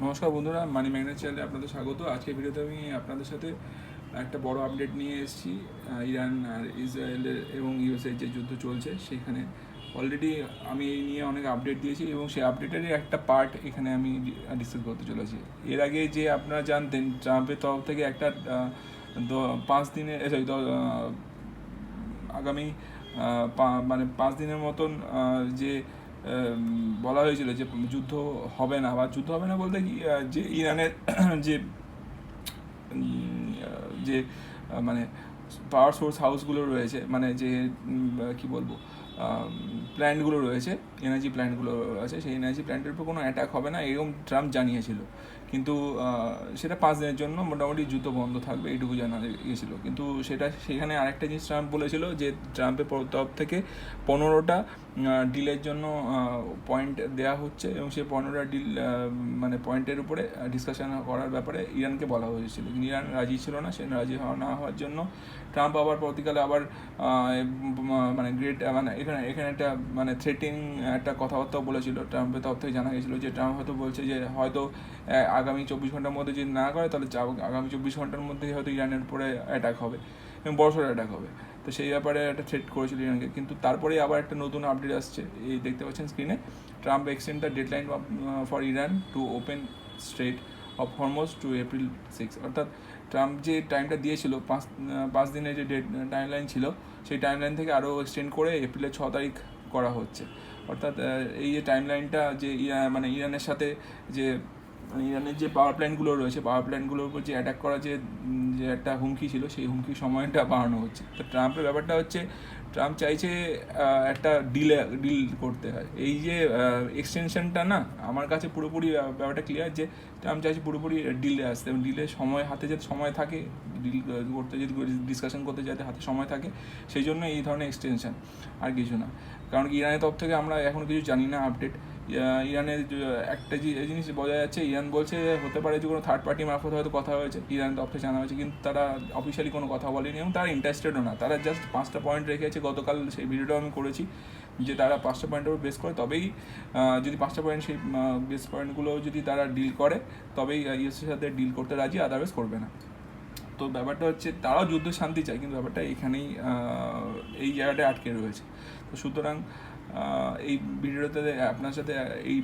নমস্কার বন্ধুরা, money magnet চ্যানেলে আপনাদের স্বাগত। আজকের ভিডিওতে আমি আপনাদের সাথে একটা বড় আপডেট নিয়ে এসেছি। ইরান আর ইসরায়েলের এবং ইউএসএর যে যুদ্ধ চলছে সেখানে অলরেডি আমি এই নিয়ে অনেক আপডেট দিয়েছি এবং সেই আপডেটেরই একটা পার্ট এখানে আমি ডিসকাস করতে চলেছি। এর আগে যে আপনারা জানতেন, ট্রাম্পের তরফ থেকে একটা 5 দিনের আগামী মানে 5 দিনের মতন যে বলা হয়েছিল যে যুদ্ধ হবে না, বা যুদ্ধ হবে না বলতে কি, যে ইরানের যে যে মানে পাওয়ার সোর্স হাউসগুলো রয়েছে, মানে যে কি বলবো, প্ল্যান্টগুলো রয়েছে, এনার্জি প্ল্যান্টগুলো আছে, সেই এনার্জি প্ল্যান্টের উপর কোনো অ্যাটাক হবে না এরকম ট্রাম্প জানিয়েছিল। কিন্তু সেটা 5 দিনের জন্য মোটামুটি যুদ্ধ বন্ধ থাকবে এইটুকু জানা গিয়েছিল। কিন্তু সেখানে আরেকটা জিনিস ট্রাম্প বলেছিল যে ট্রাম্পের তরফ থেকে 15টা ডিলের জন্য পয়েন্ট দেওয়া হচ্ছে এবং সেই 15টা ডিল মানে পয়েন্টের উপরে ডিসকাশন করার ব্যাপারে ইরানকে বলা হয়েছিল, কিন্তু ইরান রাজি ছিল না। সে রাজি না হওয়ার জন্য ট্রাম্প আবার পরবর্তীকালে আবার মানে এখানে একটা মানে থ্রেটিং একটা কথাবার্তাও বলেছিল। ট্রাম্পের তরফ থেকে জানা গেছিলো যে ট্রাম্প হয়তো বলছে যে হয়তো আগামী 24 ঘন্টার মধ্যে যদি না করে তাহলে আগামী 24 ঘন্টার মধ্যেই হয়তো ইরানের উপরে অ্যাটাক হবে এবং বড়সড় অ্যাটাক হবে। তো সেই ব্যাপারে একটা থ্রেট করেছিল ইরানকে। কিন্তু তারপরেই আবার একটা নতুন আপডেট আসছে, এই দেখতে পাচ্ছেন স্ক্রিনে। Trump extend the deadline for Iran to open Strait of Hormuz to April 6। অর্থাৎ ট্রাম্প যে টাইমটা দিয়েছিল, 5 দিনের যে টাইমলাইন ছিল, সেই টাইমলাইন থেকে আরও এক্সটেন্ড করে এপ্রিলের 6 তারিখ করা হচ্ছে। অর্থাৎ এই যে টাইমলাইনটা যে মানে ইরানের সাথে যে ইরানের যে পাওয়ার প্ল্যান্টগুলো রয়েছে, পাওয়ার প্ল্যান্টগুলোর উপর যে অ্যাটাক করা যে একটা হুমকি ছিল, সেই হুমকির সময়টা বাড়ানো হচ্ছে। তো ট্রাম্পের ব্যাপারটা হচ্ছে, ট্রাম্প চাইছে একটা ডিল করতে হয়। এই যে এক্সটেনশনটা না, আমার কাছে পুরোপুরি ব্যাপারটা ক্লিয়ার যে ট্রাম্প চাইছে পুরোপুরি ডিলে আসতে, এবং ডিলের সময় হাতে যাতে সময় থাকে, ডিল করতে যদি ডিসকাশন করতে যাতে হাতে সময় থাকে, সেই জন্য এই ধরনের এক্সটেনশন, আর কিছু না। কারণ কি, ইরানের তরফ থেকে আমরা এখন কিছু জানি না আপডেট। ইরানের একটা জিনিস বোঝা যাচ্ছে, ইরান বলছে হতে পারে যে কোনো থার্ড পার্টি মারফত হয়তো কথা হয়েছে, ইরান তরফ থেকে জানা হয়েছে, কিন্তু তারা অফিসিয়ালি কোনো কথা বলেনি এবং তারা ইন্টারেস্টেডও না। তারা জাস্ট 5টা পয়েন্ট রেখেছে। গতকাল সেই ভিডিওটাও আমি করেছি যে তারা 5টা পয়েন্টের উপর বেস করে, তবেই যদি 5টা পয়েন্ট, সেই বেস পয়েন্টগুলো যদি তারা ডিল করে, তবেই ইউএসের সাথে ডিল করতে রাজি, আদারওয়াইজ করবে না। তো ব্যাপারটা হচ্ছে তারাও যুদ্ধ শান্তি চায়, কিন্তু ব্যাপারটা এখানেই এই জায়গাটায় আটকে রয়েছে। তো সুতরাং এই ভিডিওটাতে আপনার সাথে এই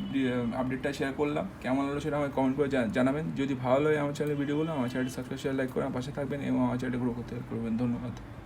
আপডেটটা শেয়ার করলাম। কেমন হলো সেটা আমাকে কমেন্ট করে জানাবেন। যদি ভালো লাগে আমার চ্যানেলের ভিডিওগুলো, আমার চ্যানেলটি সাবস্ক্রাইব, শেয়ার, লাইক করে আমার পাশে থাকবেন এবং আমার চ্যানেলটি গ্রো করতে হেল্প করবেন। ধন্যবাদ।